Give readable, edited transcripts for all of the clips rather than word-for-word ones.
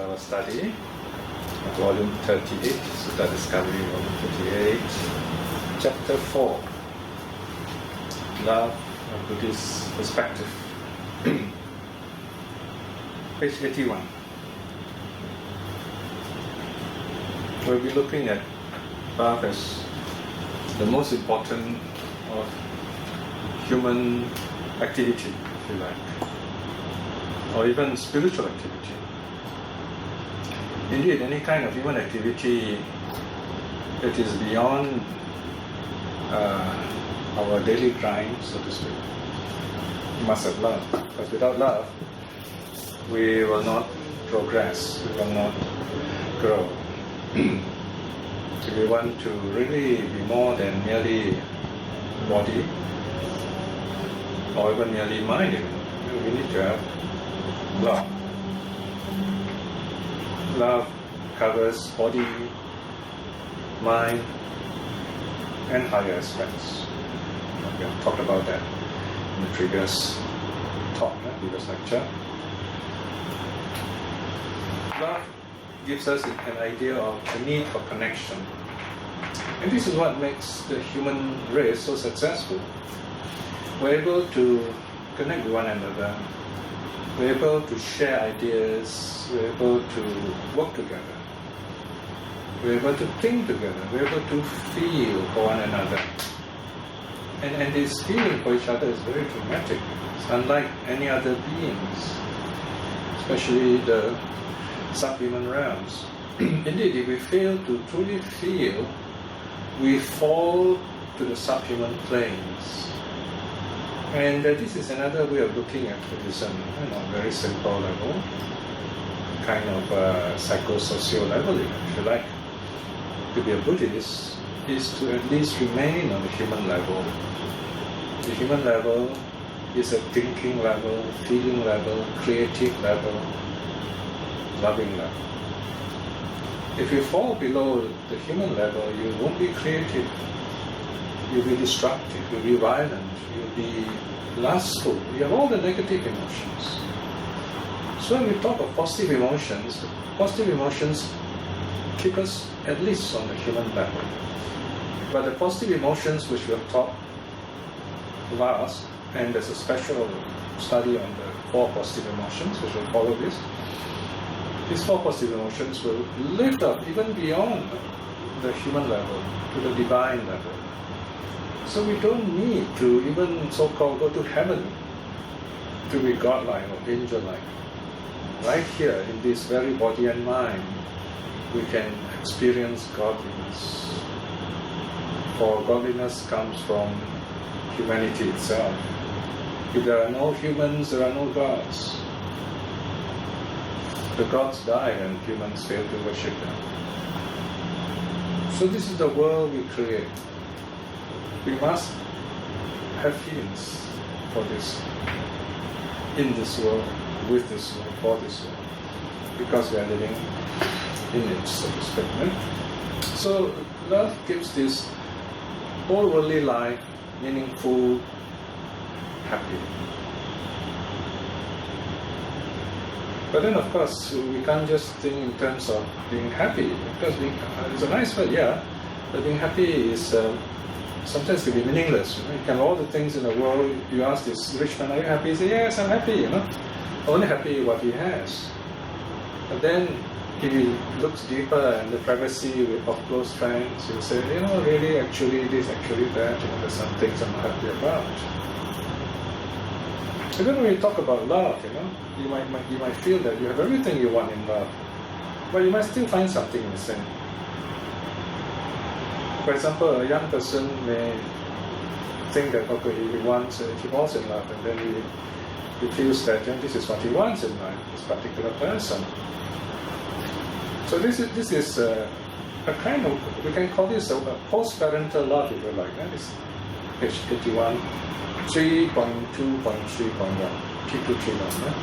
our study, volume 38, Sutta Discovery, volume 38, chapter 4, Love from Buddhist Perspective, page 81. We'll be looking at love as the most important of human activity, if you like, or even spiritual activity. Indeed, any kind of human activity that is beyond our daily grind, so to speak, must have love. Because without love, we will not progress, we will not grow. If we want to really be more than merely body, or even merely mind, we need to have love. Love covers body, mind, and higher aspects. We have talked about that in the previous talk, previous lecture. Love gives us an idea of the need for connection. And this is what makes the human race so successful. We're able to connect with one another. We're able to share ideas. We're able to work together. We're able to think together. We're able to feel for one another. And this feeling for each other is very dramatic. It's unlike any other beings, especially the subhuman realms. Indeed, if we fail to truly feel, we fall to the subhuman planes. And this is another way of looking at Buddhism, very simple level, kind of psychosocial level, if you like. To be a Buddhist is to at least remain on the human level. The human level is a thinking level, feeling level, creative level, loving level. If you fall below the human level, you won't be creative. You'll be destructive, you'll be violent, you'll be lustful, you have all the negative emotions. So when we talk of positive emotions keep us at least on the human level. But the positive emotions which we have taught last, and there's a special study on the 4 positive emotions which will follow this, these 4 positive emotions will lift up even beyond the human level to the divine level. So we don't need to even so-called go to heaven to be godlike or angel-like. Right here in this very body and mind, we can experience godliness. For godliness comes from humanity itself. If there are no humans, there are no gods. The gods died and humans failed to worship them. So this is the world we create. We must have feelings for this, in this world, with this world, for this world, because we are living in it, so to speak. Right? So love gives this whole worldly life meaningful, happy. But then, of course, we can't just think in terms of being happy, because it's a nice word, yeah, but being happy is sometimes can be meaningless. You can have all the things in the world. You ask this rich man, are you happy? He says, yes, I'm happy, Only happy with what he has. But then, if he looks deeper and the privacy of close friends, he'll say, really, actually this, actually that, there's some things I'm not happy about. Even when you talk about love, you might feel that you have everything you want in love, but you might still find something missing. For example, a young person may think that he falls in love, and then he feels that this is what he wants in life, this particular person. So this is a kind of, we can call this a post-parental love, if you like. That is page 81, 3.2.3.1, T231.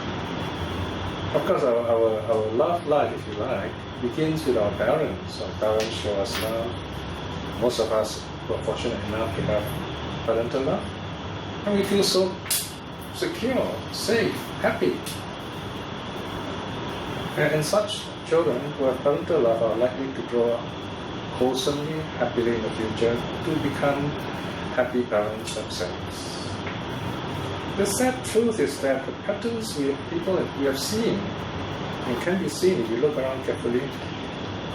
Of course, our love life, if you like, begins with our parents. Our parents show us love. Most of us were fortunate enough to have parental love. And we feel so secure, safe, happy. And such children who have parental love are likely to grow up wholesomely, happily in the future, to become happy parents themselves. The sad truth is that the patterns we have seen, and can be seen if you look around carefully,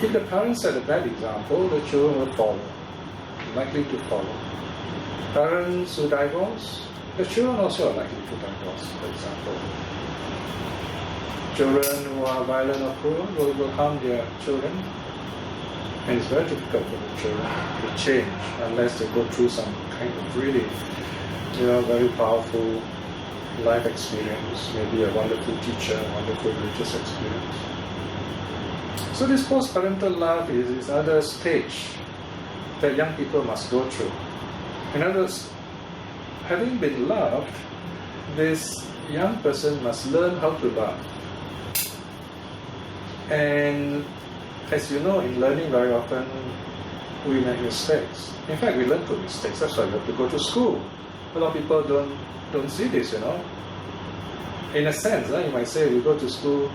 if the parents set a bad example, the children will follow, likely to follow. Parents who divorce, the children also are likely to divorce, for example. Children who are violent or cruel will harm their children, and it's very difficult for the children to change unless they go through some kind of really, very powerful life experience, maybe a wonderful teacher, a wonderful religious experience. So this post-parental love is another stage that young people must go through. In other words, having been loved, this young person must learn how to love. And as you know, in learning very often we make mistakes. In fact, we learn from mistakes. That's why we have to go to school. A lot of people don't see this, In a sense, you might say we go to school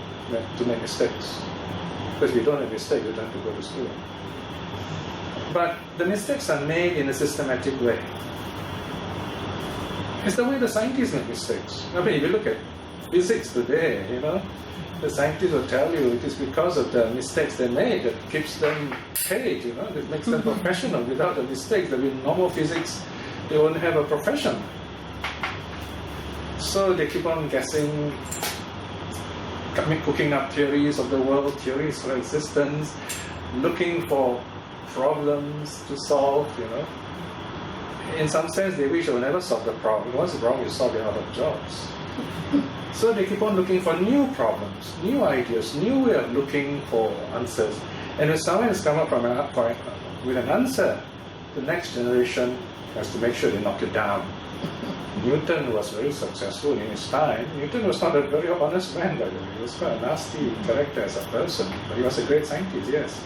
to make mistakes. Because if you don't have mistakes, you don't have to go to school. But the mistakes are made in a systematic way. It's the way the scientists make mistakes. I mean, if you look at physics today, the scientists will tell you it is because of the mistakes they made that keeps them paid, that makes them professional. Without the mistakes, there will be normal physics, they won't have a profession. So they keep on guessing, cooking up theories of the world, theories for existence, looking for problems to solve, In some sense, they wish they will never solve the problem. Once the problem is solved, they're out of jobs. So they keep on looking for new problems, new ideas, new way of looking for answers. And if someone has come up with an answer, the next generation has to make sure they knock it down. Newton was very successful in his time. Newton was not a very honest man, by the way. He was quite a nasty character as a person, but he was a great scientist, yes.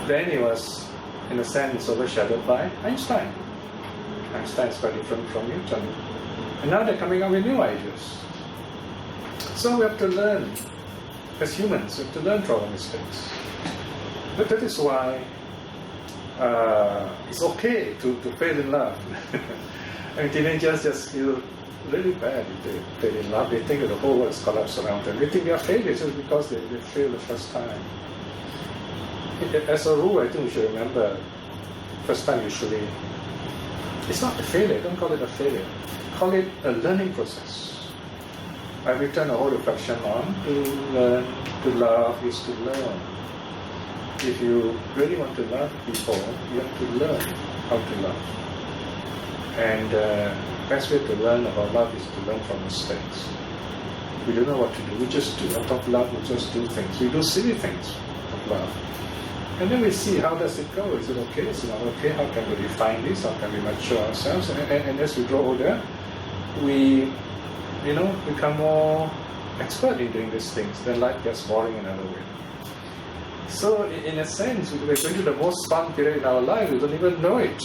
Then he was, in a sense, overshadowed by Einstein. Einstein is quite different from Newton. And now they're coming up with new ideas. So we have to learn, as humans, we have to learn from our mistakes. But that is why it's okay to fail in love. I mean, teenagers just feel really bad if they fail in love. They think that the whole world is collapsed around them. They think they are failures just because they failed the first time. As a rule, I think we should remember, first time usually, it's not a failure. Don't call it a failure. Call it a learning process. I return a whole reflection on to learn, to love is to learn. If you really want to love people, you have to learn how to love. And the best way to learn about love is to learn from mistakes. We don't know what to do. We just do. Out of love, we just do things. We do silly things of love. And then we see how does it go. Is it okay? Is it not okay? How can we refine this? How can we mature ourselves? And as we grow older, we become more expert in doing these things. Then life gets boring another way. So in a sense, we're going to the most fun period in our life. We don't even know it.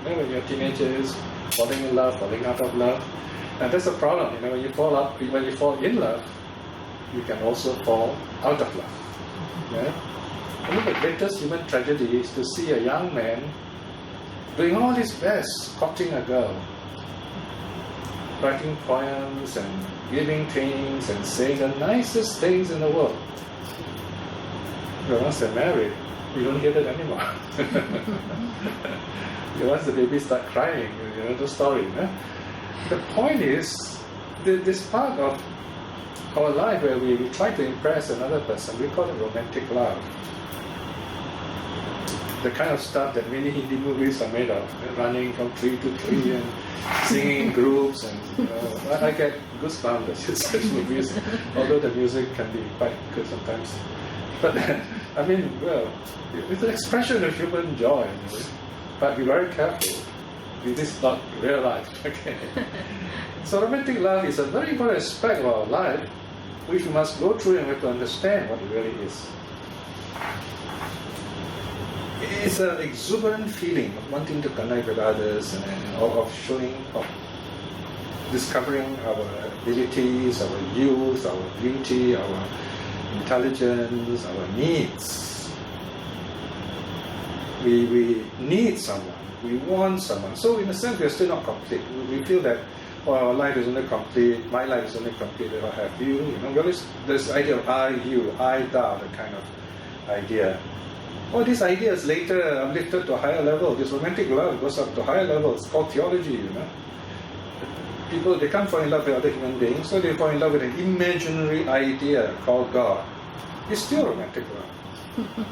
When you're teenagers, falling in love, falling out of love. And that's a problem. When you fall in love, you can also fall out of love. Yeah? One of the greatest human tragedy is to see a young man doing all his best, courting a girl, writing poems and giving things and saying the nicest things in the world. But once they're married, you don't hear that anymore. Once the baby starts crying, you know the story. The point is, this part of our life where we try to impress another person, we call it romantic love. The kind of stuff that many Hindi movies are made of, running from tree to tree and singing in groups, and I get goosebumps in such movies, although the music can be quite good sometimes. But I mean, it's an expression of human joy, but be very careful. It is not real life. Okay. So romantic love is a very important aspect of our life, which we must go through and we have to understand what it really is. It's an exuberant feeling of wanting to connect with others and of showing, of discovering our abilities, our youth, our beauty, our intelligence, our needs. We need someone, we want someone. So in a sense, we are still not complete. We feel that, our life is only complete, my life is only complete if I have you. Well, this idea of I, you, I, thou, the kind of idea. All these ideas later are lifted to a higher level. This romantic love goes up to higher levels. It's called theology, People, they can't fall in love with other human beings, so they fall in love with an imaginary idea called God. It's still romantic love.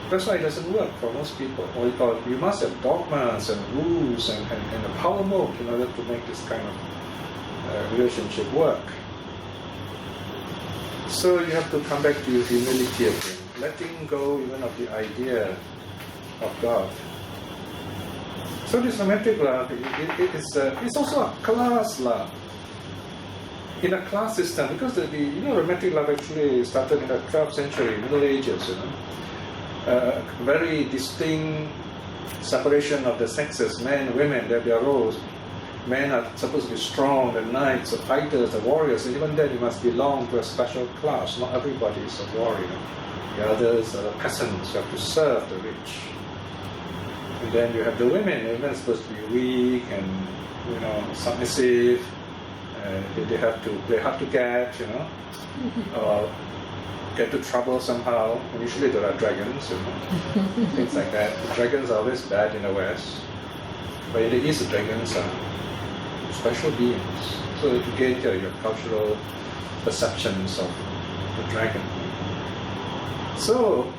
That's why it doesn't work for most people. Or you must have dogmas and rules and a power mode in order to make this kind of relationship work. So you have to come back to your humility again, letting go even of the idea of God. So this romantic love, it's also a class love. In a class system, because the romantic love actually started in the 12th century, Middle Ages, very distinct separation of the sexes, men, women, their roles. Men are supposed to be strong, the knights, the fighters, the warriors, and even then you must belong to a special class. Not everybody is a warrior. The others are the peasants, you have to serve the rich. And then you have the women. The women are supposed to be weak and submissive. They have to play hard to get, or get to trouble somehow. And usually there are dragons, things like that. The dragons are always bad in the West, but in the East, the dragons are special beings. So you get your cultural perceptions of the dragon. So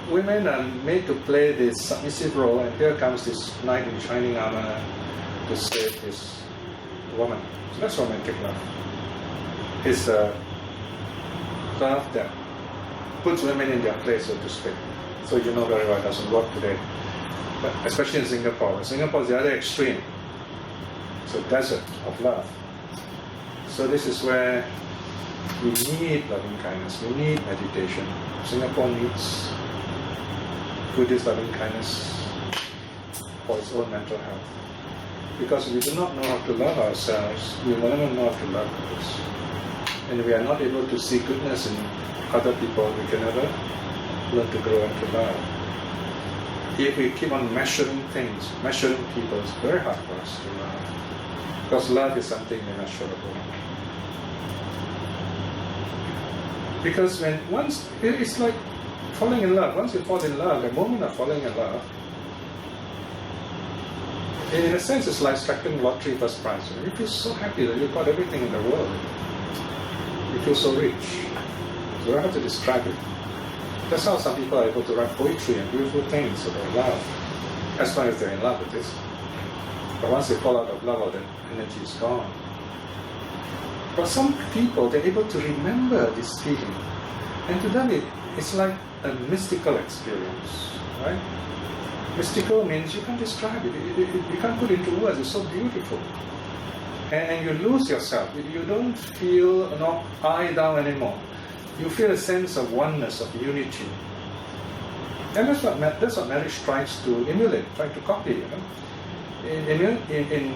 women are made to play this submissive role, and here comes this knight in shining armor to save this woman. So that's romantic love. It's a love that puts women in their place, so to speak. So you know very well it doesn't work today, but especially in Singapore. Singapore is the other extreme. It's a desert of love. So this is where we need loving kindness, we need meditation. Singapore needs Buddhist loving kindness for its own mental health. Because we do not know how to love ourselves, we will never know how to love others. And if we are not able to see goodness in other people, we can never learn to grow and to love. If we keep on measuring things, measuring people, it's very hard for us to love. Because love is something immeasurable. Because it's like falling in love. Once you fall in love, the moment of falling in love, in a sense, it's like striking lottery first prize. You feel so happy that you've got everything in the world. You feel so rich. So I have to describe it. That's how some people are able to write poetry and beautiful things about love, as long as they're in love with this. But once they fall out of love, the energy is gone. But some people, they're able to remember this feeling. And to them, it's like a mystical experience, right? Mystical means you can't describe it. You can't put it into words. It's so beautiful. And you lose yourself. You don't feel I down anymore. You feel a sense of oneness, of unity. And that's what marriage tries to emulate, tries to copy. In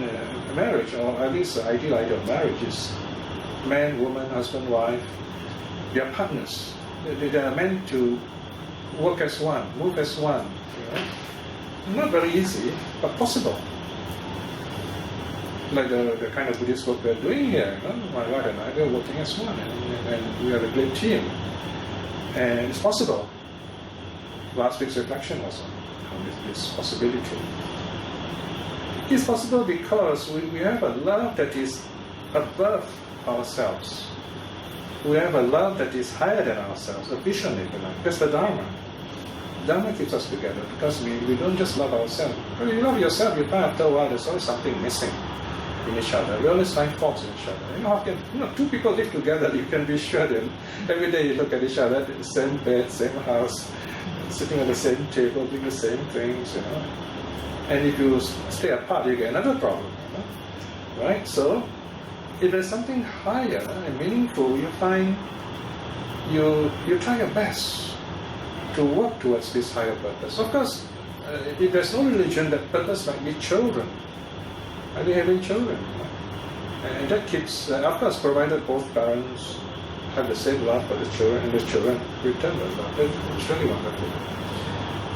marriage, or at least the ideal idea of marriage is man, woman, husband, wife. They are partners. They are meant to work as one, move as one. Not very easy, but possible. Like the kind of Buddhist work we're doing here. My wife and I, we're working as one, and we are a great team. And it's possible. Last week's reflection was on this possibility. It's possible because we have a love that is above ourselves. We have a love that is higher than ourselves, a vision, if you like. That's the Dharma. Dharma keeps us together because we don't just love ourselves. When you love yourself, you find after a while there's always something missing in each other. We always find faults in each other. Two people live together, you can be sure that every day you look at each other, the same bed, same house, sitting at the same table, doing the same things, And if you stay apart, you get another problem, right? So, if there's something higher and meaningful, you find you try your best to work towards this higher purpose. Of course, if there's no religion, that purpose might be children. and they're having children. And that keeps, of course, provided both parents have the same love for the children, and the children return the love. It's really wonderful.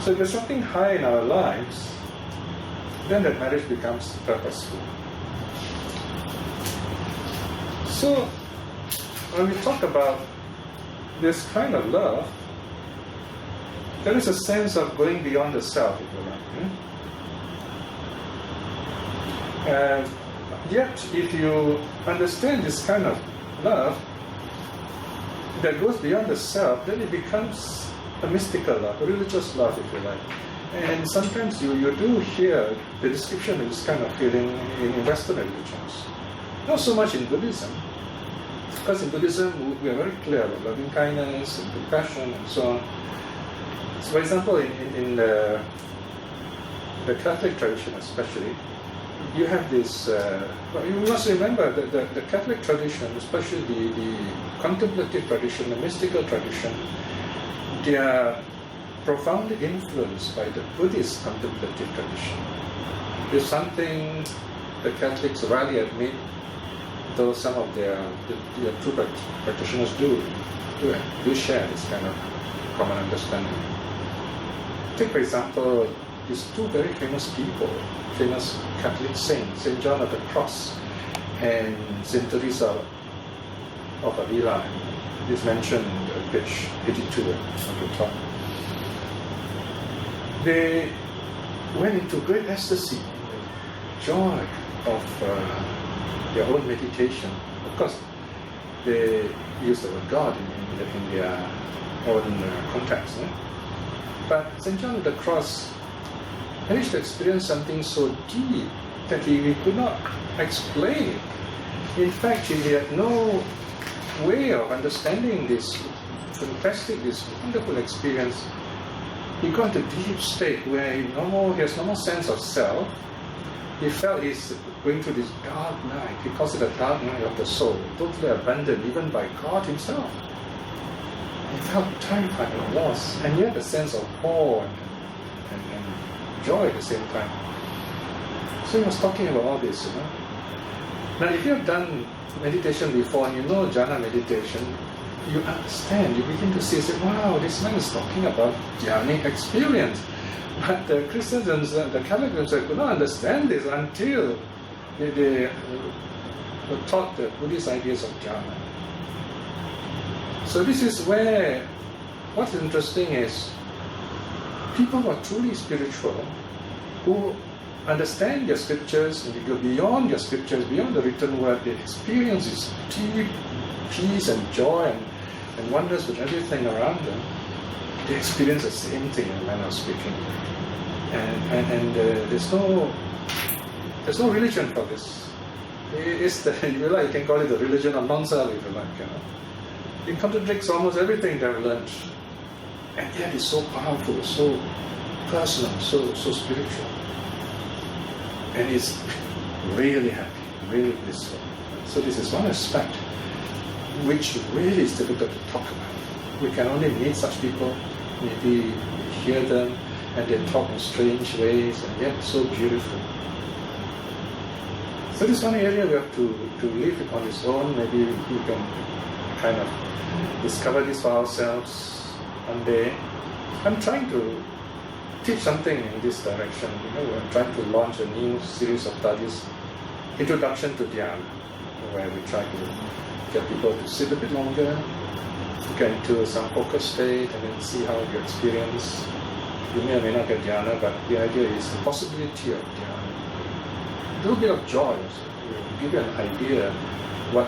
So if there's something high in our lives, then that marriage becomes purposeful. So when we talk about this kind of love, there is a sense of going beyond the self, if you like. And yet, if you understand this kind of love that goes beyond the self, then it becomes a mystical love, a religious love, if you like. And sometimes you do hear the description of this kind of feeling in Western religions. Not so much in Buddhism, because in Buddhism we are very clear about loving kindness and compassion and so on. So for example, in the Catholic tradition especially, you have this, you must remember that the Catholic tradition, especially the contemplative tradition, the mystical tradition, they are profoundly influenced by the Buddhist contemplative tradition. It's something the Catholics rarely admit, though some of their true practitioners do share this kind of common understanding. Take, for example, these two very famous people, famous Catholic saints, St. John of the Cross and St. Teresa of Avila, is mentioned at page 82 on the top. They went into great ecstasy, joy of their own meditation. Of course, they use the word God in their own context. But St. John of the Cross managed to experience something so deep that he could not explain it. In fact, he had no way of understanding this fantastic, this wonderful experience. He got into a deep state where he has no more sense of self. He felt he's going through this dark night. He calls it a dark night of the soul, totally abandoned even by God himself. He felt terrified and lost, and yet a sense of awe and joy at the same time. So he was talking about all this, Now, if you have done meditation before and you know jhana meditation, you understand, you begin to see, wow, this man is talking about jhanic experience. But the Christians and the Catholics could not understand this until they were taught the Buddhist ideas of jhana. So this is where, what's interesting is, people who are truly spiritual, who understand their scriptures, and they go beyond their scriptures, beyond the written word, they experience this deep peace and joy and wonders with everything around them. They experience the same thing in a manner of speaking. And there's no religion for this. It's if you like, you can call it the religion of non-self, if you like. It contradicts almost everything they've learned. And yet it's so powerful, so personal, so spiritual. And it's really happy, really blissful. So this is one aspect which really is difficult to talk about. We can only meet such people, maybe hear them, and they talk in strange ways, and yet so beautiful. So this is one area we have to live on its own. Maybe we can kind of discover this for ourselves one day. I'm trying to teach something in this direction. We're trying to launch a new series of studies, Introduction to Dhyana, where we try to get people to sit a bit longer, get into some focus state, and then see how you experience. You may or may not get dhyana, but the idea is the possibility of dhyana. A little bit of joy also. It will give you an idea what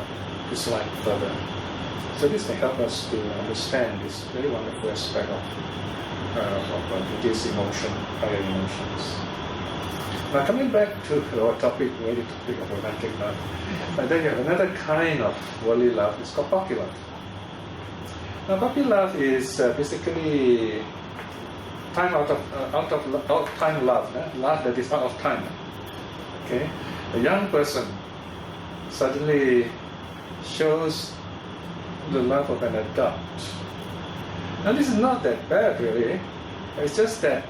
it's like further. So this may help us to understand this very wonderful aspect of this emotion, higher emotions. Now coming back to our topic, really topic of romantic love, then you have another kind of worldly love. It's called puppy love. Now puppy love is basically time out of time love, love that is out of time. Okay, a young person suddenly shows the love of an adult. Now this is not that bad really. It's just that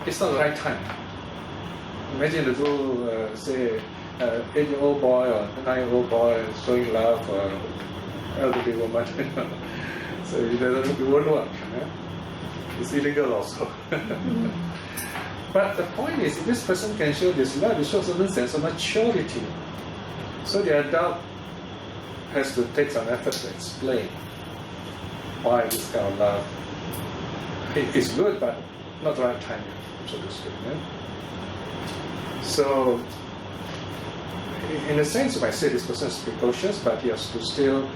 it's not the right time. Imagine the little, say, an 8-year-old boy or a 9-year-old boy showing love for an elderly woman. So it won't work. It's illegal also. But the point is, if this person can show this love, it shows a certain sense of maturity. So the adult has to take some effort to explain why this kind of love is good, but not the right time, so to speak. So, in a sense, you might say this person is precocious, but he has to still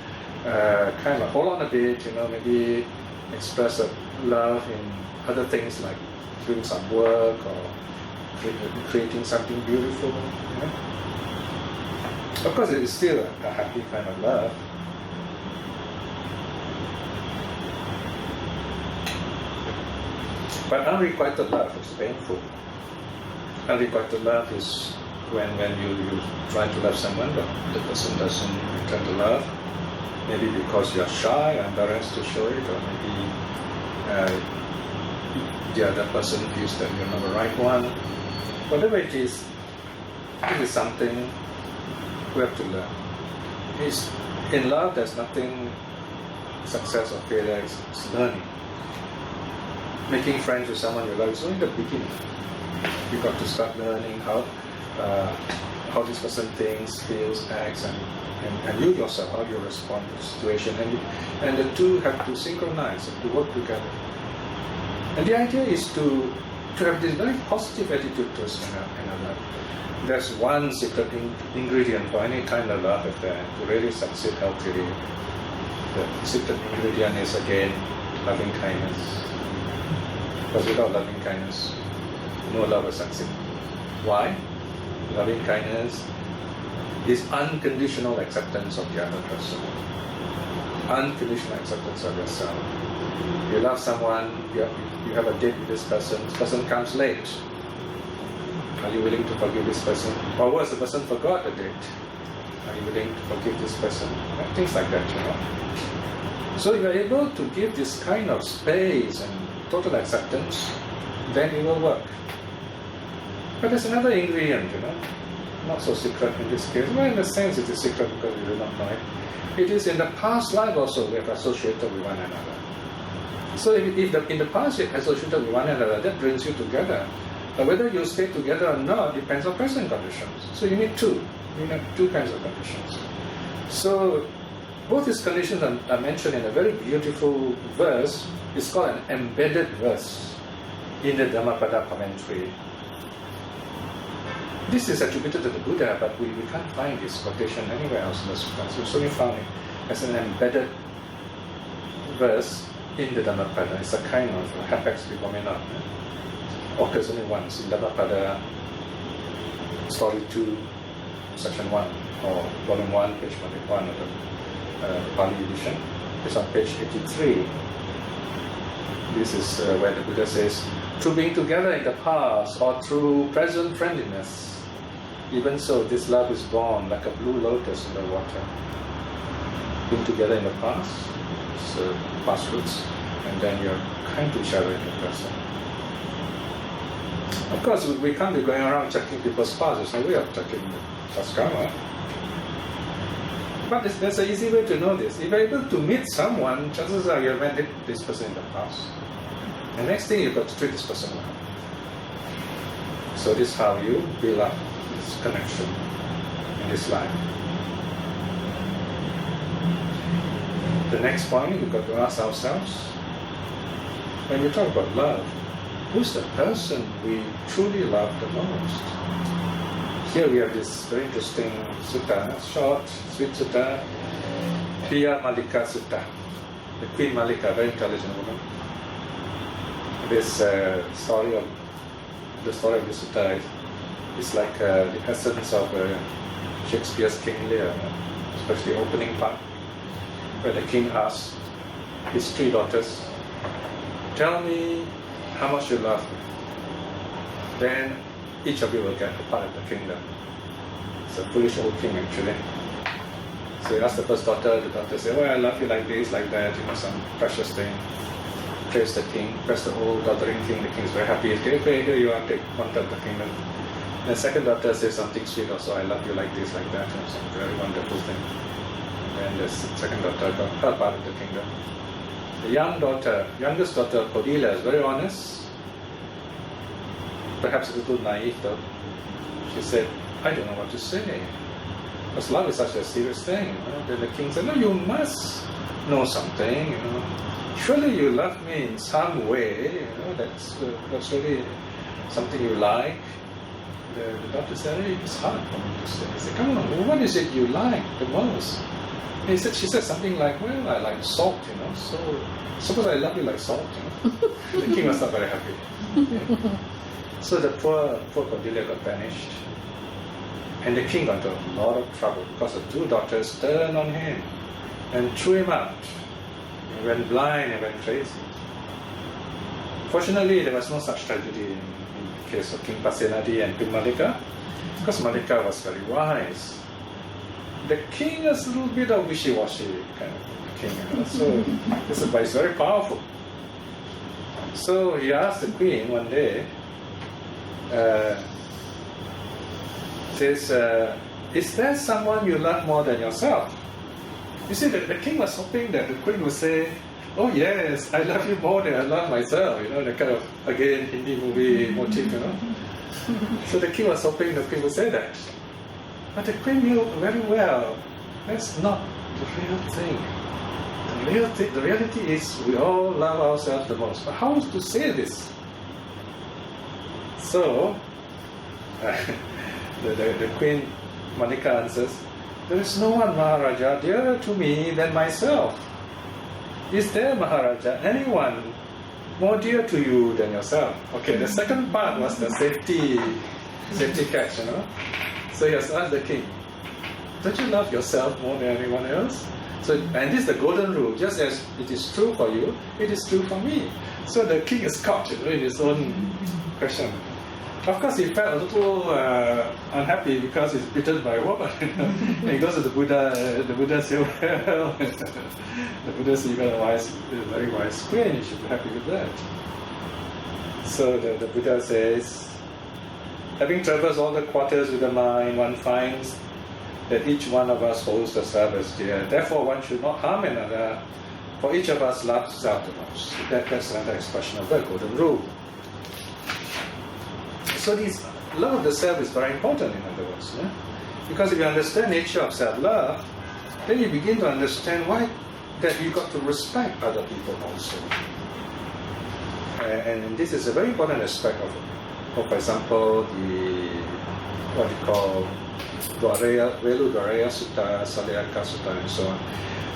kind of hold on a bit, maybe express a love in other things like doing some work or creating something beautiful. Of course, it is still a happy kind of love. But unrequited love is painful. Unrequited love is when you try to love someone, but the person doesn't return the love. Maybe because you're shy, embarrassed to show it, or maybe the other person feels that you're not the right one. Whatever it is something we have to learn. In love, there's nothing success or failure, it's learning. Making friends with someone you love is only the beginning. You've got to start learning how this person thinks, feels, acts, and you yourself, how you respond to the situation. And the two have to synchronize and to work together. And the idea is to have this very positive attitude towards another. There's one secret ingredient for any kind of love affair to really succeed healthily. The secret ingredient is again loving kindness. Because without loving kindness, no love will succeed. Why? Loving kindness is unconditional acceptance of the other person. Unconditional acceptance of yourself. You love someone, you have a date with this person comes late. Are you willing to forgive this person? Or worse, the person forgot the date. Are you willing to forgive this person? Things like that, So if you're able to give this kind of space and total acceptance, then it will work. But there's another ingredient, not so secret in this case. Well, in a sense it is secret because we do not know it. It is in the past life also we have associated with one another. So if in the past you associated with one another, that brings you together. But whether you stay together or not depends on present conditions. So you need two. You need two kinds of conditions. So both these conditions are mentioned in a very beautiful verse. It's called an embedded verse in the Dhammapada commentary. This is attributed to the Buddha, but we can't find this quotation anywhere else in the suttas. So we found it as an embedded verse in the Dhammapada. It's a kind of hapax legomenon. Occurs only once in Dhammapada, Story 2, Section 1, or Volume 1, page 41 of the Pali edition. It's on page 83. This is where the Buddha says, through being together in the past or through present friendliness, even so this love is born like a blue lotus in the water. Being together in the past, so past roots, and then you're kind to each other in the present. Of course, we can't be going around checking people's past. There's no way of checking the past karma. But there's an easy way to know this. If you're able to meet someone, chances are you've met this person in the past. The next thing, you've got to treat this person well. So this is how you build up this connection in this life. The next point, we've got to ask ourselves, when we talk about love, who's the person we truly love the most? Here we have this very interesting sutta, short, sweet sutta, Piya Malika Sutta. The Queen Malika, very intelligent woman. This story of this sutta is like the essence of Shakespeare's King Lear, especially the opening part, where the king asks his 3 daughters, tell me how much you love me. Then each of you will get a part of the kingdom. It's a foolish old king actually. So he asks the first daughter, the daughter says, I love you like this, like that, some precious thing. Praise the king, praise the old doddering king, the king is very happy. Okay, here you are, take 1/3 of the kingdom. The second daughter says something sweet also, I love you like this, like that, or some very wonderful thing. And the second daughter got her part of the kingdom. The youngest daughter, Cordelia, is very honest, perhaps a little naive though. She said, I don't know what to say. Because love is such a serious thing. Then the king said, no, you must know something. Surely you love me in some way. That's really something you like. The doctor said, hey, it's hard for me to say. He said, come on, what is it you like the most? And she said something like, well, I like salt, so suppose I love you like salt, The king was not very happy. Yeah. So the poor Cordelia got banished. And the king got into a lot of trouble because the two daughters turned on him and threw him out. He went blind and went crazy. Fortunately, there was no such tragedy in the case of King Pasenadi and Queen Malika, because Malika was very wise. The king is a little bit of wishy-washy kind of king, so this advice is very powerful. So he asked the queen one day, says, is there someone you love more than yourself? You see, the king was hoping that the queen would say, oh yes, I love you more than I love myself, the kind of, again, Hindi movie motif, So the king was hoping the queen would say that. But the queen knew very well, that's not the real thing. The reality is we all love ourselves the most. But how to say this? So, the Queen Malika answers, there is no one, Maharaja, dearer to me than myself. Is there, Maharaja, anyone more dear to you than yourself? Okay, the second part was the safety catch, So he has asked the king, don't you love yourself more than anyone else? So, and this is the golden rule, just as it is true for you, it is true for me. So the king is caught in his own question. Of course, he felt a little unhappy because he's beaten by a woman. And he goes to the Buddha. The Buddha says, well, the Buddha says, you got a very wise queen, you should be happy with that. So the Buddha says, having traversed all the quarters with the mind, one finds that each one of us holds the self as dear. Therefore, one should not harm another, for each of us loves self the most. That's another expression of the golden rule. So this love of the self is very important, in other words. Because if you understand the nature of self-love, then you begin to understand why that you got to respect other people also. And this is a very important aspect of, for example, what you call Velu Dwaraya Sutta, Salayaka Sutta, and so on,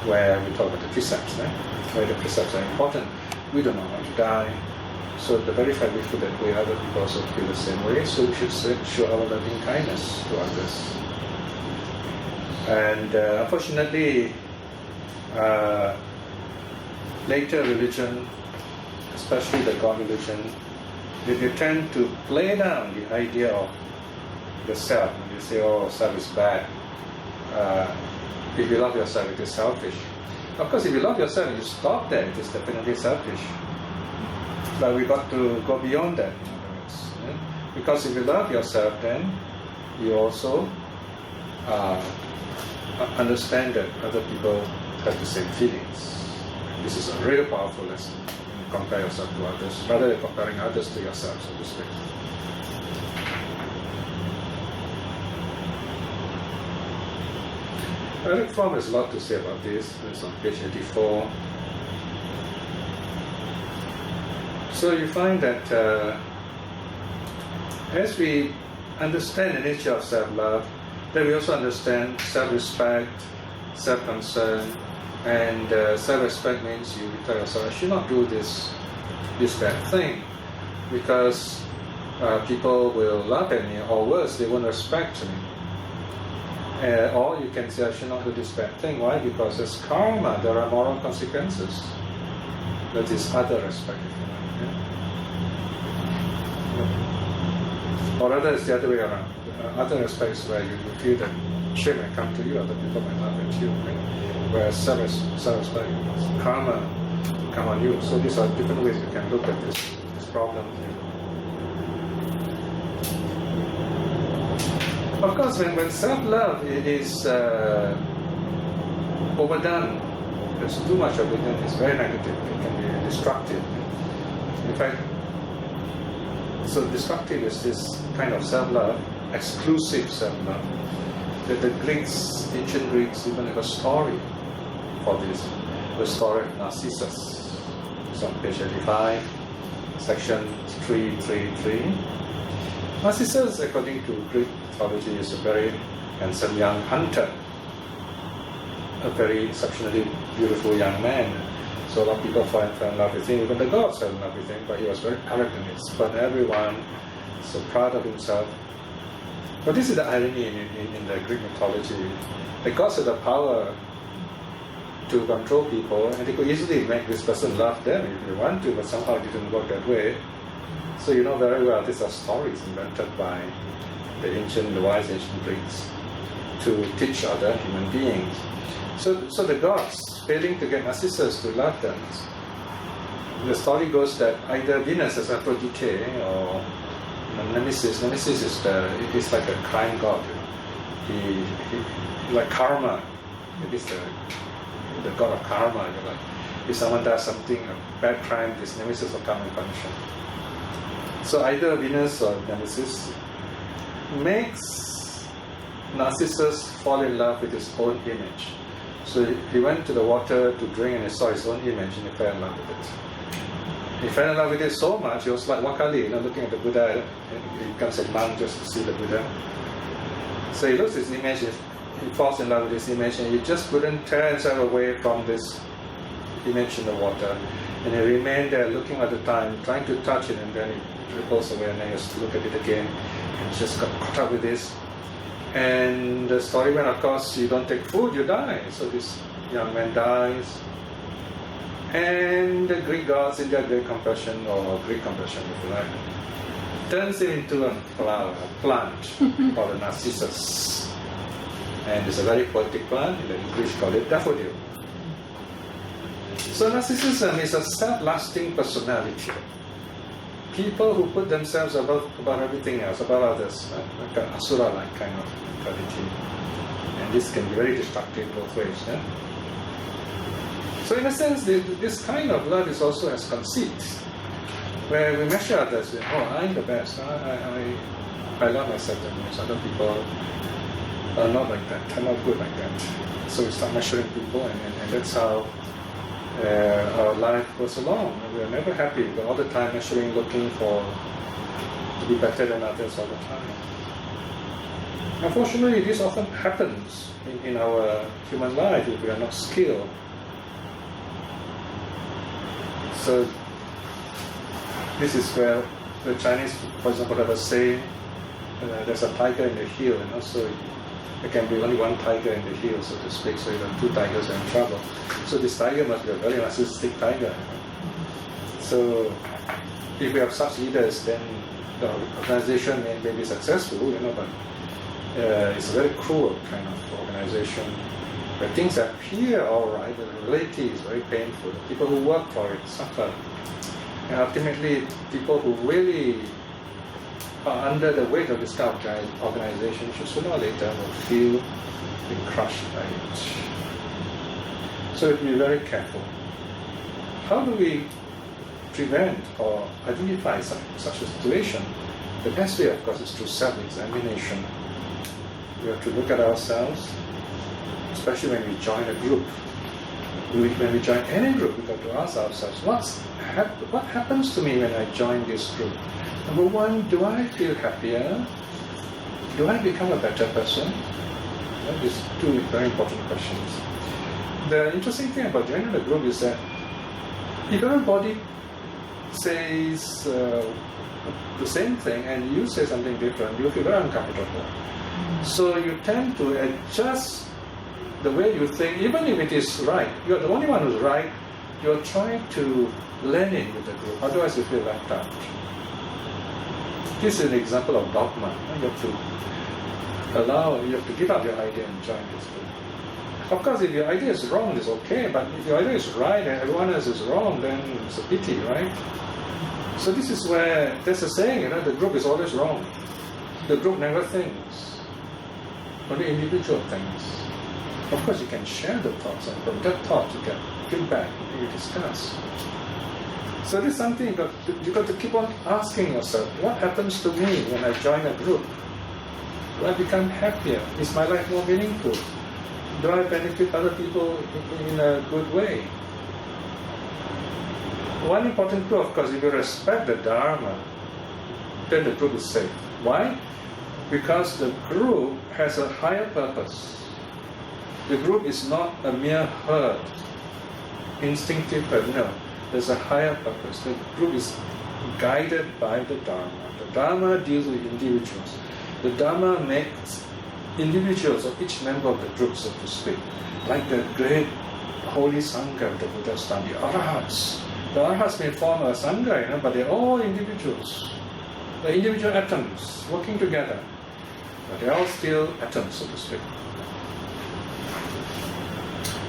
where we talk about the precepts, where the precepts are important. We don't know how to die. So the very fact we feel that way, other people also feel the same way, so we should show our loving kindness to others. And unfortunately, later religion, especially the God religion, they tend to play down the idea of the self. And they say, oh, self is bad. If you love yourself, it is selfish. Of course, if you love yourself and you stop there, it is definitely selfish. But we got to go beyond that, in other words. Because if you love yourself, then you also understand that other people have the same feelings. This is a really powerful lesson. Compare yourself to others, rather than comparing others to yourself, so to speak. Eric Fromm has a lot to say about this. It's on page 84. So you find that as we understand the nature of self-love, then we also understand self-respect, self-concern, and self-respect means you tell yourself, I should not do this bad thing, because people will laugh at me, or worse, they won't respect me. Or you can say, I should not do this bad thing. Why? Because there's karma, there are moral consequences. That is other respect, if you like. Or rather, it's the other way around. Other aspects where you feel that shame might come to you, other people might laugh at you. Right? Whereas self-respect, karma come on you. So these are different ways you can look at this problem. Of course, when self-love is overdone, there's too much of it, and it's very negative. It can be destructive. In fact, so destructive is this kind of self-love, exclusive self-love. That the Greeks, ancient Greeks, even have a story for this. The story of Narcissus. It's on page 85, section 333. Narcissus, according to Greek mythology, is a very handsome young hunter, a very exceptionally beautiful young man. So a lot of people fell in love with him, even the gods fell in love with him, but he was very arrogant, he spurned everyone, so proud of himself. But this is the irony in the Greek mythology. The gods have the power to control people, and they could easily make this person love them if they want to, but somehow it didn't work that way. So you know very well these are stories invented by the wise ancient Greeks to teach other human beings. So the gods, failing to get Narcissus to love them, the story goes that either Venus as Aphrodite or Nemesis is like a crime god. He like karma. It is the god of karma. Like, if someone does something, a bad crime, this Nemesis will come and punish him. So either Venus or Nemesis makes Narcissus fall in love with his own image. So he went to the water to drink and he saw his own image and he fell in love with it. He fell in love with it so much, he was like Wakali, looking at the Buddha, and he becomes a monk just to see the Buddha. So he looks at his image, he falls in love with his image, and he just couldn't tear himself away from this image in the water. And he remained there looking at the time, trying to touch it, and then he ripples away, and then he has to look at it again, and just got caught up with this. And the story went, of course, you don't take food, you die. So this young man dies. And the Greek gods, in their great compassion, or Greek compassion if you like, turns him into a flower, a plant called a narcissus. And it's a very poetic plant, in the English call it daffodil. So narcissism is a self-lasting personality. People who put themselves above everything else, above others, like an asura-like kind of quality. And this can be very destructive both ways. Yeah? So in a sense, this kind of love is also as conceit, where we measure others with, I'm the best, I love myself the most, other people are not like that, are not good like that. So we start measuring people, and that's how our life goes along. We are never happy, we're all the time measuring, looking to be better than others all the time. Unfortunately, this often happens in our human life if we are not skilled. So this is where the Chinese, for example, have a saying, there's a tiger in the hill, and also there can be only one tiger in the hill, so to speak, so even two tigers are in trouble. So this tiger must be a very narcissistic tiger. So if we have such leaders, then the organization may be successful, but it's a very cruel kind of organization where things appear all right, but the reality is very painful. People who work for it suffer. And ultimately, people who really are under the weight of this kind of organization should sooner or later will feel being crushed by it. So we have to be very careful. How do we prevent or identify such a situation? The best way, of course, is through self-examination. We have to look at ourselves, especially when we join a group. When we join any group, we have to ask ourselves, what happens to me when I join this group? Number one, do I feel happier? Do I become a better person? These two very important questions. The interesting thing about joining the group is that if everybody says the same thing and you say something different, you feel very uncomfortable. So you tend to adjust the way you think, even if it is right. You're the only one who's right. You're trying to blend in with the group, otherwise you feel left out. This is an example of dogma. You have to give up your idea and join this group. Of course, if your idea is wrong, it's okay, but if your idea is right and everyone else is wrong, then it's a pity, right? So this is where there's a saying, the group is always wrong. The group never thinks. only individual things. Of course, you can share the thoughts, and from that thought you get feedback, you discuss. So this is something you got to keep on asking yourself, what happens to me when I join a group? Do I become happier? Is my life more meaningful? Do I benefit other people in a good way? One important clue, of course, if you respect the Dharma, then the group is safe. Why? Because the group has a higher purpose. The group is not a mere herd, instinctive herd, no. There's a higher purpose. The group is guided by the Dharma. The Dharma deals with individuals. The Dharma makes individuals of each member of the group, so to speak, like the great holy Sangha of the Buddhist time, the Arahats. The Arahats may form a Sangha, but they're all individuals. They're individual atoms working together, but they're all still atoms, so to speak.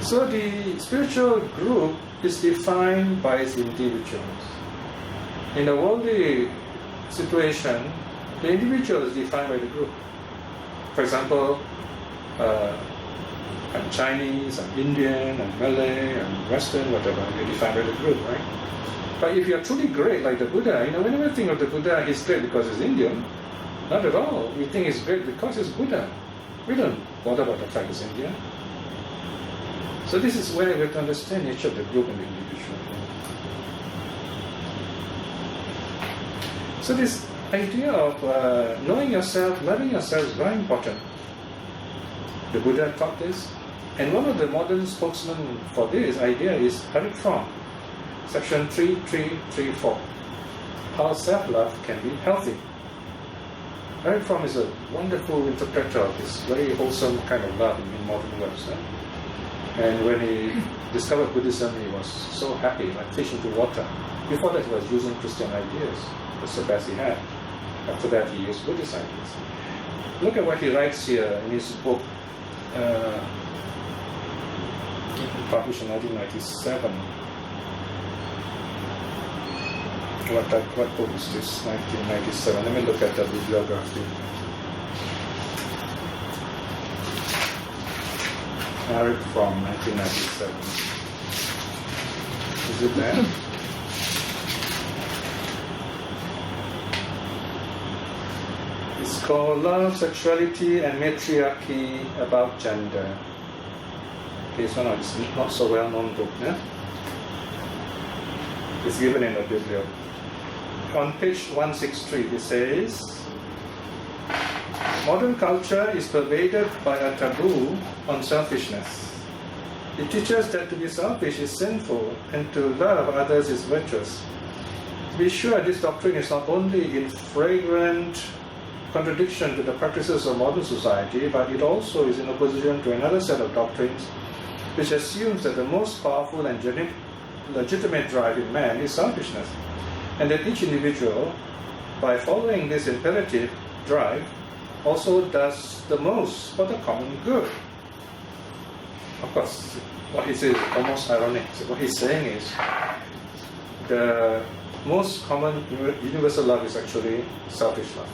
So the spiritual group is defined by its individuals. In a worldly situation, the individual is defined by the group. For example, I'm Chinese, I'm Indian, I'm Malay, I'm Western, whatever, you're defined by the group, right? But if you're truly great, like the Buddha, whenever you think of the Buddha, he's great because he's Indian. Not at all. We think he's great because he's Buddha. We don't bother about the fact he's Indian. So this is where we have to understand each of the group and the individual. So this idea of knowing yourself, loving yourself is very important. The Buddha taught this. And one of the modern spokesmen for this idea is Eric Fromm, section 3334. How self-love can be healthy. Eric Fromm is a wonderful interpreter of this very wholesome kind of love in modern words. And when he discovered Buddhism, he was so happy, like fish into water. Before that, he was using Christian ideas. That's the best he had. After that, he used Buddhist ideas. Look at what he writes here in his book, published in 1997. What book is this? 1997. Let me look at the bibliography. Eric Fromm, 1997. Is it there? It's called Love, Sexuality and Matriarchy About Gender. Okay, it's not so well-known book. Yeah? It's given in the bibliography. On page 163, it says, modern culture is pervaded by a taboo on selfishness. It teaches that to be selfish is sinful and to love others is virtuous. To be sure, this doctrine is not only in flagrant contradiction to the practices of modern society, but it also is in opposition to another set of doctrines which assumes that the most powerful and legitimate drive in man is selfishness, and that each individual, by following this imperative drive, also does the most for the common good. Of course, what he says is almost ironic. So what he's saying is the most common universal love is actually selfish love.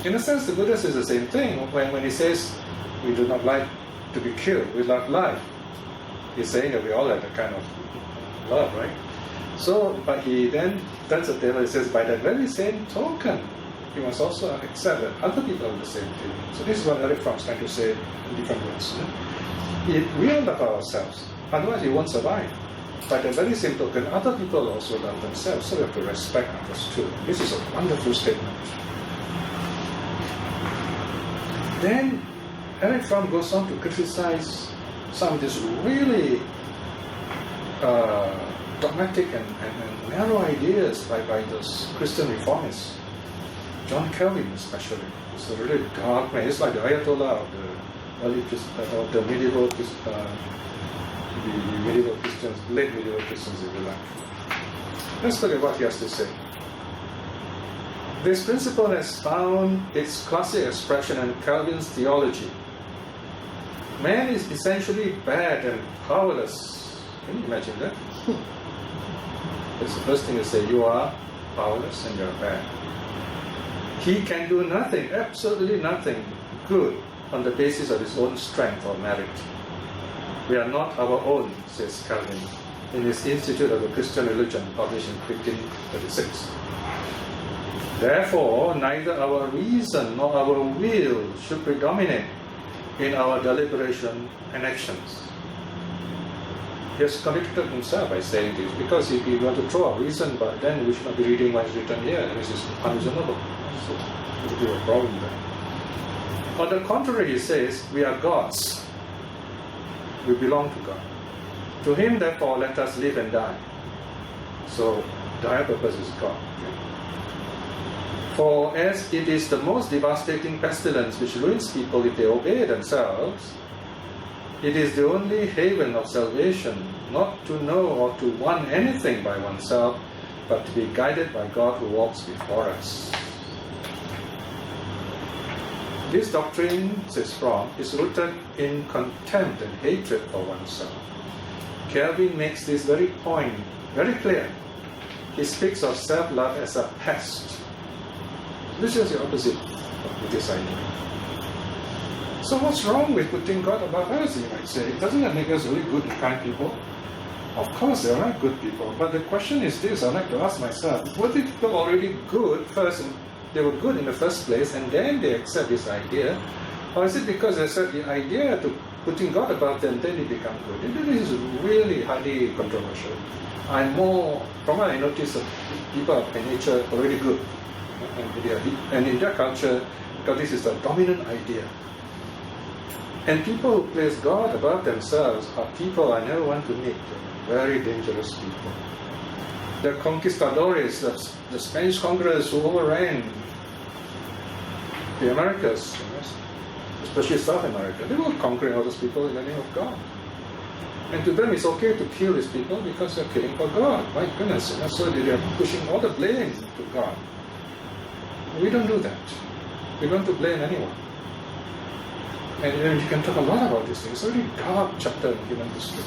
In a sense, the Buddha says the same thing when he says we do not like to be killed, we love life. He's saying that we all have that kind of love, right? So, but he then turns the table and says, by that very same token, you must also accept that other people have the same thing. So this is what Eric Fromm is trying to say in different words. We all love ourselves, otherwise we won't survive. By the very same token, other people also love themselves, so we have to respect others too. This is a wonderful statement. Then Eric Fromm goes on to criticize some of these really dogmatic and narrow ideas by those Christian reformists. John Calvin especially. It's a really dark man. It's like the Ayatollah of the early of the medieval Christians, late medieval Christians, if you like. Let's look at what he has to say. This principle has found its classic expression in Calvin's theology. Man is essentially bad and powerless. Can you imagine that? That's the first thing to say. You are powerless and you're bad. He can do nothing, absolutely nothing, good on the basis of his own strength or merit. We are not our own, says Calvin in his Institute of the Christian Religion, published in 1536. Therefore, neither our reason nor our will should predominate in our deliberation and actions. He has contradicted himself by saying this, because if you want to throw out reason, but then we should not be reading what is written here, which is unreasonable. So there will be a problem there. On the contrary, he says, we are God's. We belong to God. To him, therefore, let us live and die. So the higher purpose is God. For as it is the most devastating pestilence which ruins people if they obey themselves, it is the only haven of salvation, not to know or to want anything by oneself, but to be guided by God who walks before us. This doctrine, says Fromm, is rooted in contempt and hatred for oneself. Calvin makes this very point very clear. He speaks of self-love as a pest, which is the opposite of Buddhist idea. So what's wrong with putting God above us, you might say? Doesn't that make us really good and kind people? Of course, there are good people, but the question is this, I'd like to ask myself, were the people already good first? They were good in the first place, and then they accept this idea? Or is it because they accept the idea to putting God above them, then they become good? This is really highly controversial. From what I notice, people are by nature already good. And in their culture, because this is the dominant idea. And people who place God above themselves are people I never want to meet. They're very dangerous people. The conquistadores, the Spanish conquerors who overran the Americas, especially South America, they were conquering all those people in the name of God. And to them it's okay to kill these people because they're killing for God. My goodness, so they are pushing all the blame to God. We don't do that. We don't to blame anyone. And you can talk a lot about these things. It's a very dark chapter in human history.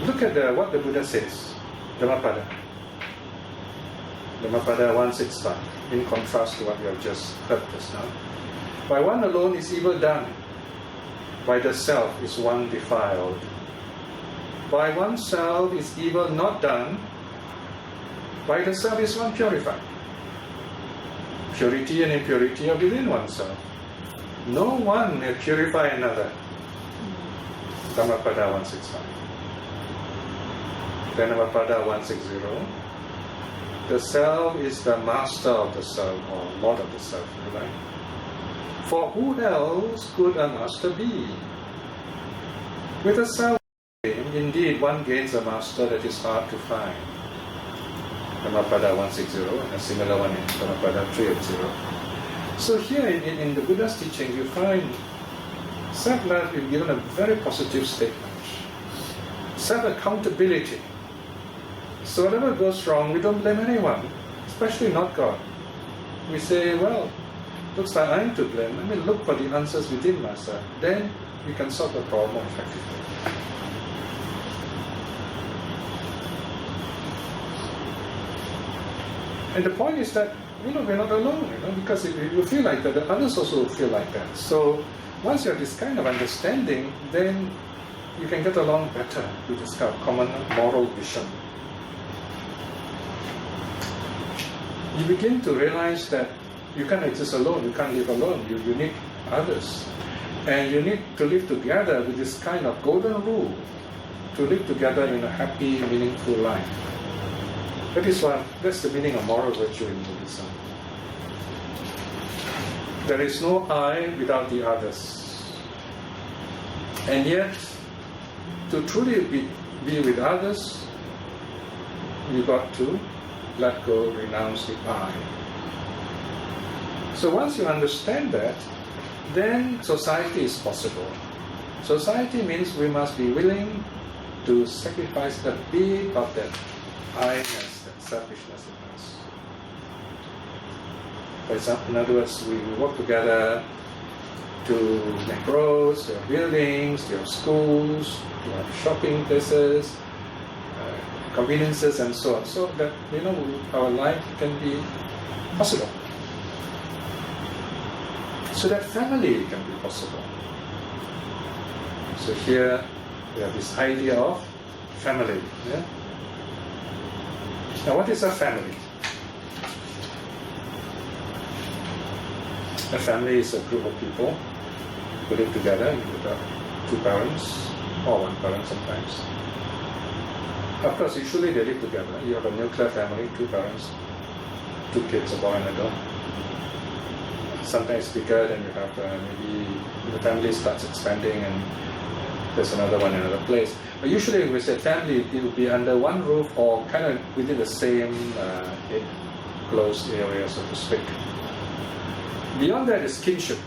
Look at what the Buddha says, Dhammapada. Dhammapada 165, in contrast to what we have just heard just now. By one alone is evil done. By the self is one defiled. By oneself is evil not done. By the self is one purified. Purity and impurity are within oneself. No one may purify another. Dhammapada 165. Then Dhammapada 160. The self is the master of the self, or lord of the self, if you like. For who else could a master be? With a self, indeed, one gains a master that is hard to find. Dhammapada 160, and a similar one in Dhammapada 380. So here in the Buddha's teaching, you find self-love is given a very positive statement. Self-accountability. So whatever goes wrong, we don't blame anyone, especially not God. We say, well, looks like I'm to blame. Let me look for the answers within myself. Then we can solve the problem effectively. And the point is that, we're not alone, because if you feel like that, the others also feel like that. So once you have this kind of understanding, then you can get along better with this kind of common moral vision. You begin to realize that you can't exist alone, you can't live alone, you need others. And you need to live together with this kind of golden rule, to live together in a happy, meaningful life. That's the meaning of moral virtue in Buddhism. There is no I without the others. And yet, to truly be with others, you've got to let go, renounce the I. So once you understand that, then society is possible. Society means we must be willing to sacrifice a bit of that I-ness, that selfishness in us. For example, in other words, we work together to make roads, to have buildings, to have schools, to have shopping places, conveniences and so on, so that our life can be possible. so that family can be possible. So here we have this idea of family. Yeah? Now what is a family? A family is a group of people who live together. You have two parents or one parent sometimes. Of course, usually they live together. You have a nuclear family, two parents, two kids, a boy and a girl. Sometimes bigger, then you have maybe the family starts expanding and there's another one in another place. But usually when we say family, it will be under one roof or kind of within the same closed area, so to speak. Beyond that is kinship.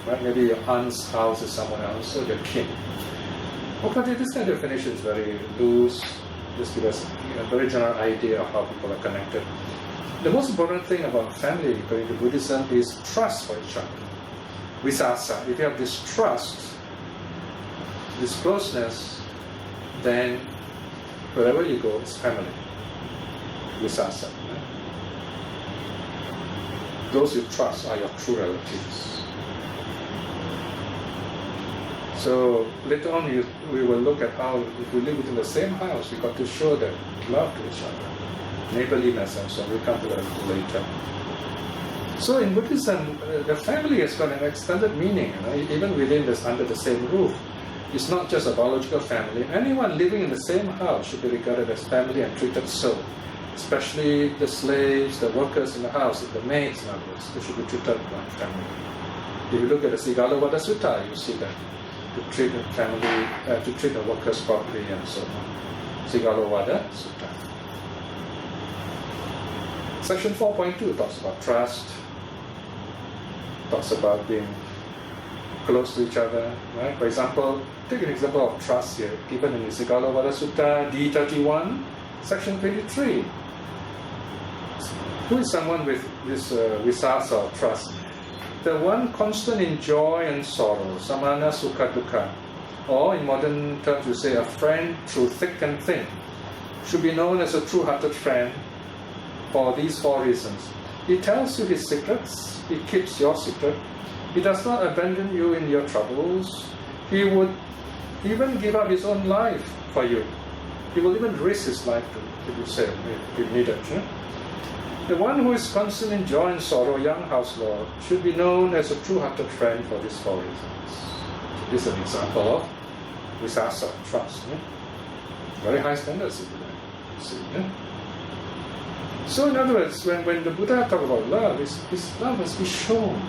Right? Maybe your aunt's house is someone else, so you're kin. But this kind of definition is very loose, just give us a very general idea of how people are connected. The most important thing about family, according to Buddhism, is trust for each other. Visasa. If you have this trust, this closeness, then wherever you go, it's family. Visasa. Those you trust are your true relatives. So later on, we will look at how, if we live within the same house, we got to show that love to each other, neighborliness, and so on. We'll come to that later. So in Buddhism, the family has got an extended meaning. Even within this, under the same roof, it's not just a biological family. Anyone living in the same house should be regarded as family and treated so. Especially the slaves, the workers in the house, the maids, in other words, they should be treated like family. If you look at the Sigalovada Sutta, you see that. To treat the family, to treat the workers properly and so on. Sigalovada Sutta. Section 4.2 talks about trust, talks about being close to each other. Right? For example, take an example of trust here, given in the Sigalovada Sutta, D31, section 23. Who is someone with this visasa of trust? The one constant in joy and sorrow, samana sukha dukkha, or in modern terms we say a friend through thick and thin, should be known as a true-hearted friend for these four reasons. He tells you his secrets, he keeps your secret, he does not abandon you in your troubles, he would even give up his own life for you. He will even risk his life to, if you say, if needed. The one who is constant in joy and sorrow, young house lord, should be known as a true-hearted friend for these four reasons. So this is an example of visasa, trust. Very high standards, if you like. See, So in other words, when the Buddha talks about love, his love must be shown.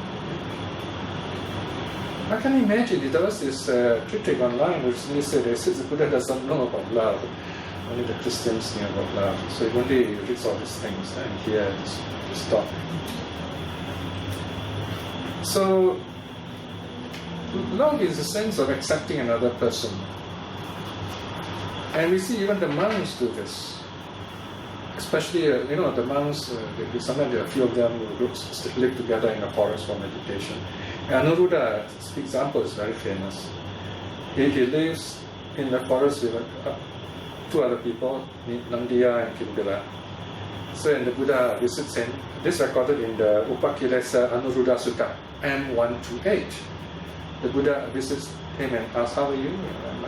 I can imagine, there was this critic online which said the Buddha doesn't know about love. Only the Christians know about love. So he only reads all these things and here this topic. So love is a sense of accepting another person. And we see even the monks do this. Especially, the monks, sometimes there are a few of them who live together in a forest for meditation. And Anuruddha's example is very famous. He lives in the forest with two other people, Nandiya and Kimbila. So when the Buddha visits him, this is recorded in the Upakilesa Anuruddha Sutta, M128. The Buddha visits him and asks, how are you?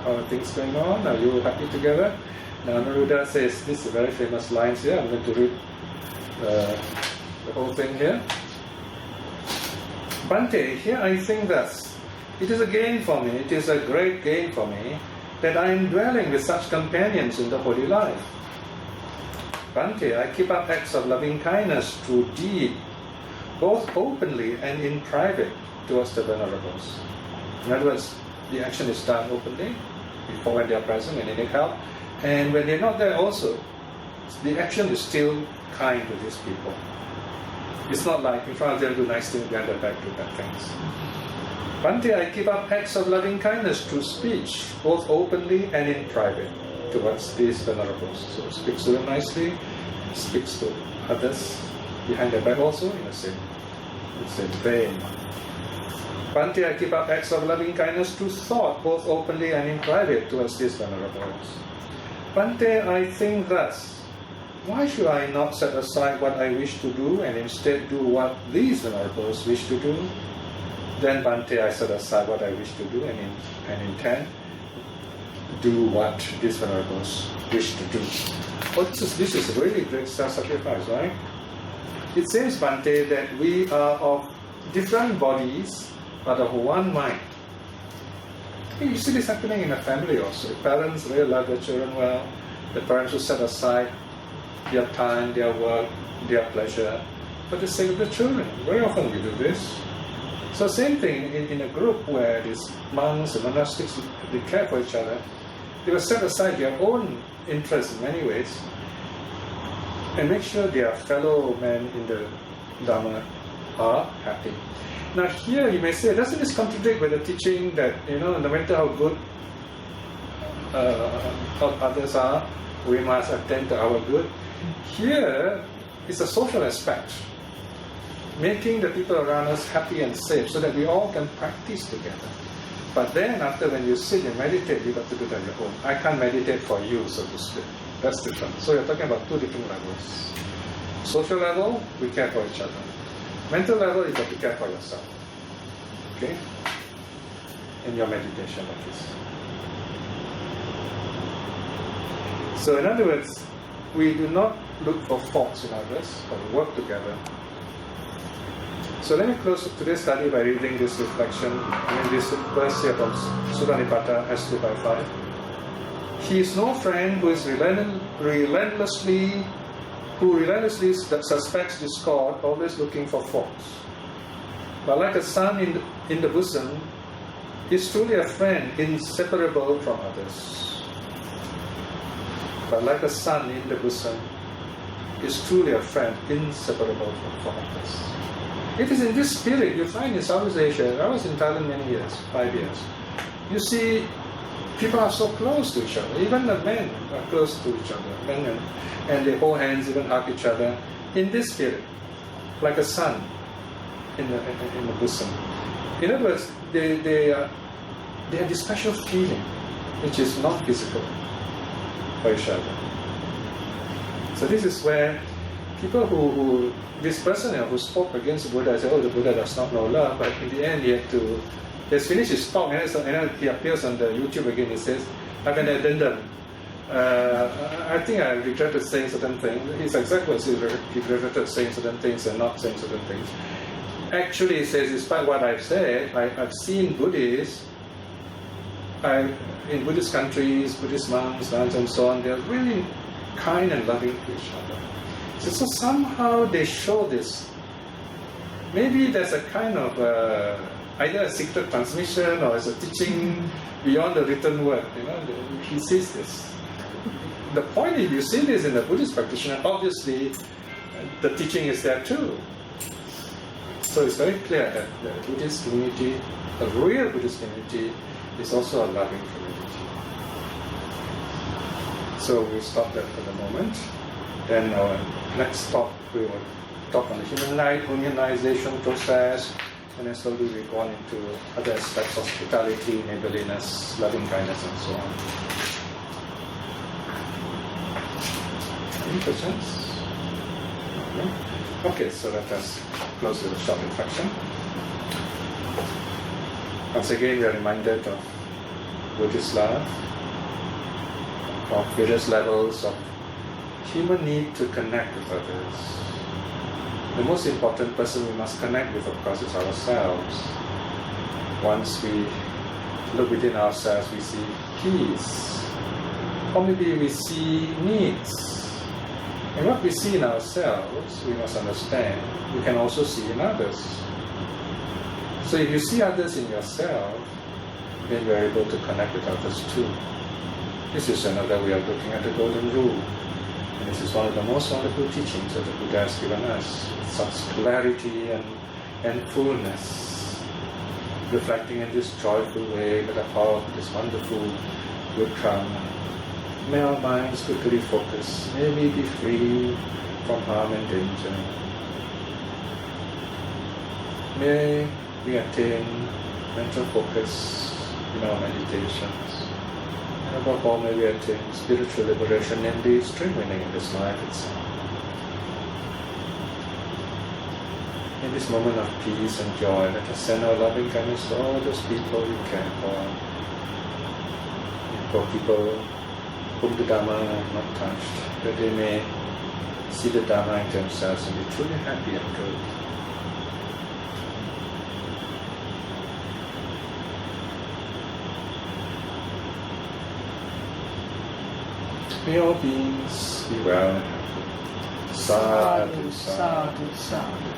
How are things going on? Are you happy together? Now Anuruddha says, this is very famous lines here. I'm going to read the whole thing here. Bhante, here I think thus, it is a gain for me, it is a great gain for me, that I am dwelling with such companions in the holy life. Bhante, I keep up acts of loving kindness through deed, both openly and in private towards the venerables. In other words, the action is done openly, before when they are present and they need help, and when they're not there also, the action is still kind to these people. It's not like in front of them do nice things, behind their back do bad things. Bhante, I keep up acts of loving kindness through speech, both openly and in private, towards these venerables. So speaks to them nicely, speaks to others behind their back also in the same vein. Bhante, I keep up acts of loving kindness through thought, both openly and in private, towards these venerables. Bhante, I think thus. Why should I not set aside what I wish to do and instead do what these venerables wish to do? Then Bhante, I set aside what I wish to do and intend do what these venerables wish to do. Oh, this is really great self-sacrifice, right? It seems, Bhante, that we are of different bodies but of one mind. You see this happening in a family also. Parents really love their children well. The parents will set aside their time, their work, their pleasure for the sake of the children. Very often we do this. So same thing in a group where these monks and monastics, they care for each other. They will set aside their own interests in many ways and make sure their fellow men in the Dharma are happy. Now here you may say, doesn't this contradict with the teaching that, no matter how good others are, we must attend to our good? Here is a social aspect, making the people around us happy and safe so that we all can practice together. But then after when you sit and meditate, you got to do it on your own. I can't meditate for you, so to speak. That's different. So you're talking about two different levels. Social level, we care for each other. Mental level, you got to care for yourself. Okay? In your meditation like this. So in other words, we do not look for faults in others, but we work together. So let me close today's study by reading this reflection, this verse here from Sutta Nipata S255. He is no friend who relentlessly suspects discord, always looking for faults. But like a son in the bosom, is truly a friend inseparable from others. But like a son in the bosom, is truly a friend inseparable from others. It is in this spirit you find in Southeast Asia. I was in Thailand many years, 5 years. You see, people are so close to each other. Even the men are close to each other. Men and they hold hands, even hug each other. In this spirit, like a son in the bosom. In other words, they have this special feeling, which is not physical, for each other. So this is where people who this person who spoke against the Buddha said, the Buddha does not know love, but in the end he has finished his talk, and he appears on the YouTube again. He says, I have an addendum. I think I regretted saying certain things. His exact words, he regretted saying certain things and not saying certain things. Actually, he says, despite what I've said, I've seen Buddhists, in Buddhist countries, Buddhist monks, nuns and so on, they're really kind and loving to each other. So somehow they show this. Maybe there's a kind of either a secret transmission or it's a teaching beyond the written word. He sees this. The point is, you see this in the Buddhist practitioner, obviously the teaching is there too. So it's very clear that the Buddhist community, the real Buddhist community, is also a loving community. So we stop there for the moment. Then our next talk, we will talk on the humanization process, and then slowly we go on into other aspects of hospitality, neighborliness, loving kindness, and so on. Any questions? Okay, so let us close with a short reflection. Once again, we are reminded of Buddhist love, of various levels of human need to connect with others. The most important person we must connect with, of course, is ourselves. Once we look within ourselves, we see peace. Or maybe we see needs. And what we see in ourselves, we must understand, we can also see in others. So if you see others in yourself, then you are able to connect with others too. This is another way of looking at the Golden Rule. And this is one of the most wonderful teachings that the Buddha has given us. Such clarity and fullness, reflecting in this joyful way that the power of this wonderful good karma. May our minds quickly focus. May we be free from harm and danger. May we attain mental focus in our meditations. And above all, may we attain spiritual liberation, namely stream winning in this life itself. May this moment of peace and joy, let us send our loving kindness to all those people we care for people whom the Dharma have not touched, that they may see the Dharma in themselves and be truly happy and good. May all beings be well and happy. Sadhu, sadhu, sadhu.